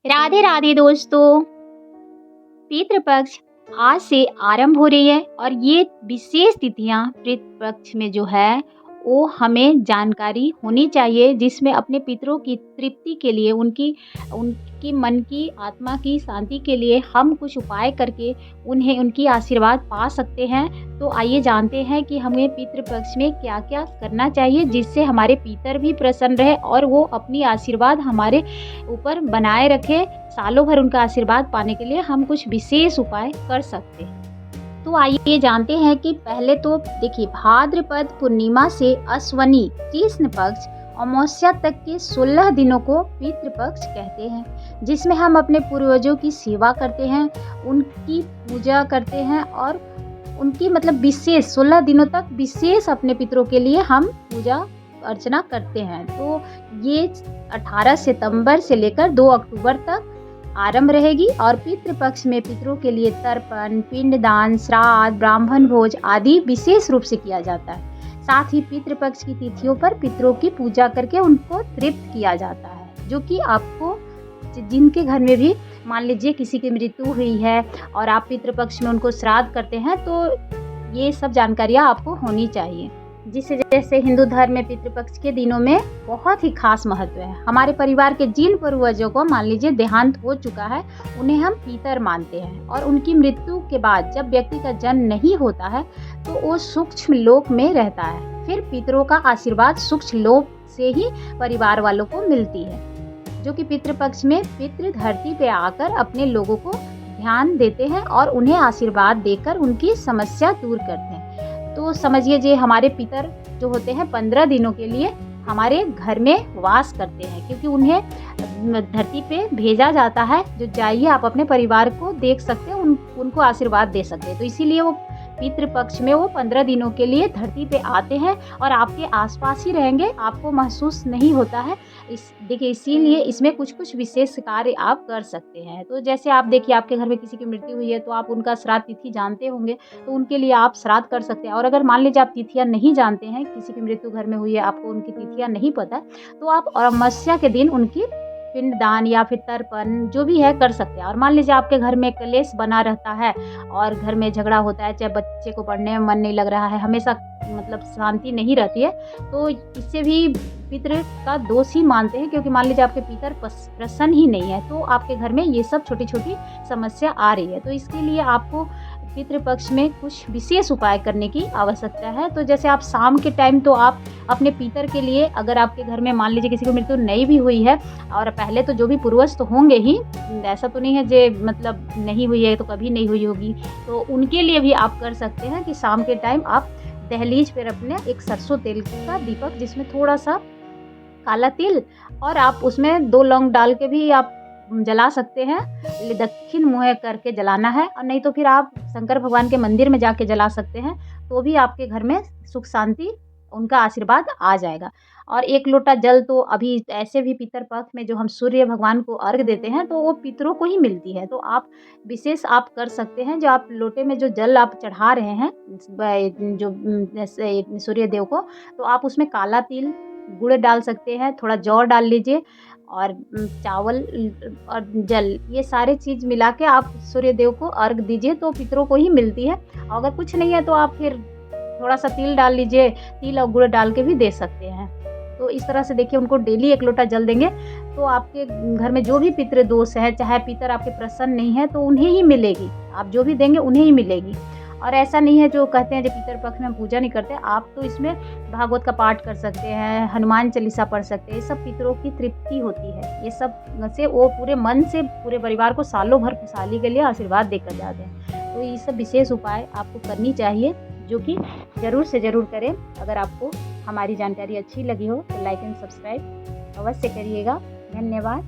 राधे राधे दोस्तों। पितृपक्ष आज से आरंभ हो रही है और ये विशेष तिथियां पितृपक्ष में जो है वो हमें जानकारी होनी चाहिए, जिसमें अपने पितरों की तृप्ति के लिए उनकी उनकी मन की आत्मा की शांति के लिए हम कुछ उपाय करके उन्हें उनकी आशीर्वाद पा सकते हैं। तो आइए जानते हैं कि हमें पितृपक्ष में क्या क्या करना चाहिए, जिससे हमारे पितर भी प्रसन्न रहे और वो अपनी आशीर्वाद हमारे ऊपर बनाए रखे। सालों भर उनका आशीर्वाद पाने के लिए हम कुछ विशेष उपाय कर सकते हैं। तो आइए जानते हैं कि पहले तो देखिए, भाद्रपद पूर्णिमा से अश्वनी कृष्ण पक्ष अमावस्या तक के 16 दिनों को पितृपक्ष कहते हैं, जिसमें हम अपने पूर्वजों की सेवा करते हैं, उनकी पूजा करते हैं और उनकी विशेष 16 दिनों तक विशेष अपने पितरों के लिए हम पूजा अर्चना करते हैं। तो ये 18 सितंबर से लेकर 2 अक्टूबर तक आरंभ रहेगी और पितृपक्ष में पितरों के लिए तर्पण, पिंडदान, श्राद्ध, ब्राह्मण भोज आदि विशेष रूप से किया जाता है। साथ ही पितृपक्ष की तिथियों पर पितरों की पूजा करके उनको तृप्त किया जाता है, जो कि आपको जिनके घर में भी मान लीजिए किसी की मृत्यु हुई है और आप पितृपक्ष में उनको श्राद्ध करते हैं, तो ये सब जानकारियाँ आपको होनी चाहिए। जिससे जैसे हिंदू धर्म में पितृपक्ष के दिनों में बहुत ही खास महत्व है। हमारे परिवार के जिन पूर्वजों को मान लीजिए देहांत हो चुका है, उन्हें हम पितर मानते हैं और उनकी मृत्यु के बाद जब व्यक्ति का जन्म नहीं होता है तो वो सूक्ष्म लोक में रहता है। फिर पितरों का आशीर्वाद सूक्ष्म लोक से ही परिवार वालों को मिलती है, जो कि पितृपक्ष में पितृ धरती पे आकर अपने लोगों को ध्यान देते हैं और उन्हें आशीर्वाद देकर उनकी समस्या दूर करते हैं। तो समझिए, जे हमारे पितर जो होते हैं 15 दिनों के लिए हमारे घर में वास करते हैं, क्योंकि उन्हें धरती पे भेजा जाता है। जो जाइए आप अपने परिवार को देख सकते हैं, उनको आशीर्वाद दे सकते हैं। तो इसीलिए वो पितृपक्ष में वो 15 दिनों के लिए धरती पे आते हैं और आपके आसपास ही रहेंगे, आपको महसूस नहीं होता है। देखिए, इसीलिए इसमें कुछ कुछ विशेष कार्य आप कर सकते हैं। तो जैसे आप देखिए, आपके घर में किसी की मृत्यु हुई है तो आप उनका श्राद्ध तिथि जानते होंगे, तो उनके लिए आप श्राद्ध कर सकते हैं। और अगर मान लीजिए आप तिथियां नहीं जानते हैं, किसी की मृत्यु घर में हुई है, आपको उनकी तिथियां नहीं पता, तो आप अमावस्या के दिन उनकी पिंडदान या फिर तर्पण जो भी है कर सकते हैं। और मान लीजिए आपके घर में क्लेश बना रहता है और घर में झगड़ा होता है, चाहे बच्चे को पढ़ने में मन नहीं लग रहा है, हमेशा शांति नहीं रहती है, तो इससे भी पितृ का दोष ही मानते हैं, क्योंकि मान लीजिए आपके पितर प्रसन्न ही नहीं है तो आपके घर में ये सब छोटी छोटी समस्या आ रही है। तो इसके लिए आपको पितृपक्ष में कुछ विशेष उपाय करने की आवश्यकता है। तो जैसे आप शाम के टाइम तो आप अपने पितर के लिए, अगर आपके घर में मान लीजिए किसी को मृत्यु नहीं भी हुई है, और पहले तो जो भी पूर्वज तो होंगे ही, ऐसा तो नहीं है जे नहीं हुई है तो कभी नहीं हुई होगी, तो उनके लिए भी आप कर सकते हैं कि शाम के टाइम आप दहलीज पर अपने एक सरसों तेल का दीपक, जिसमें थोड़ा सा काला तिल और आप उसमें 2 लौंग डाल के भी आप जला सकते हैं। दक्षिण मुँह करके जलाना है, और नहीं तो फिर आप शंकर भगवान के मंदिर में जाके जला सकते हैं, तो भी आपके घर में सुख शांति, उनका आशीर्वाद आ जाएगा। और 1 लोटा जल तो अभी ऐसे भी पितर पक्ष में जो हम सूर्य भगवान को अर्घ देते हैं तो वो पितरों को ही मिलती है। तो आप विशेष आप कर सकते हैं, जो आप लोटे में जो जल आप चढ़ा रहे हैं जो सूर्य देव को, तो आप उसमें काला तिल, गुड़ डाल सकते हैं, थोड़ा जौ डाल लीजिए और चावल और जल, ये सारे चीज़ मिला के आप सूर्य देव को अर्घ दीजिए, तो पितरों को ही मिलती है। अगर कुछ नहीं है तो आप फिर थोड़ा सा तिल डाल लीजिए, तिल और गुड़ डाल के भी दे सकते हैं। तो इस तरह से देखिए, उनको डेली 1 लोटा जल देंगे तो आपके घर में जो भी पितृ दोष है, चाहे पितर आपके प्रसन्न नहीं है, तो उन्हें ही मिलेगी। आप जो भी देंगे उन्हें ही मिलेगी। और ऐसा नहीं है जो कहते हैं जो पितर पक्ष में हम पूजा नहीं करते, आप तो इसमें भागवत का पाठ कर सकते हैं, हनुमान चालीसा पढ़ सकते हैं। ये सब पितरों की तृप्ति होती है। ये सब से वो पूरे मन से पूरे परिवार को सालों भर खुशहाली के लिए आशीर्वाद देकर जाते हैं। तो ये सब विशेष उपाय आपको करनी चाहिए, जो कि ज़रूर से ज़रूर करें। अगर आपको हमारी जानकारी अच्छी लगी हो तो लाइक एंड सब्सक्राइब अवश्य करिएगा। धन्यवाद।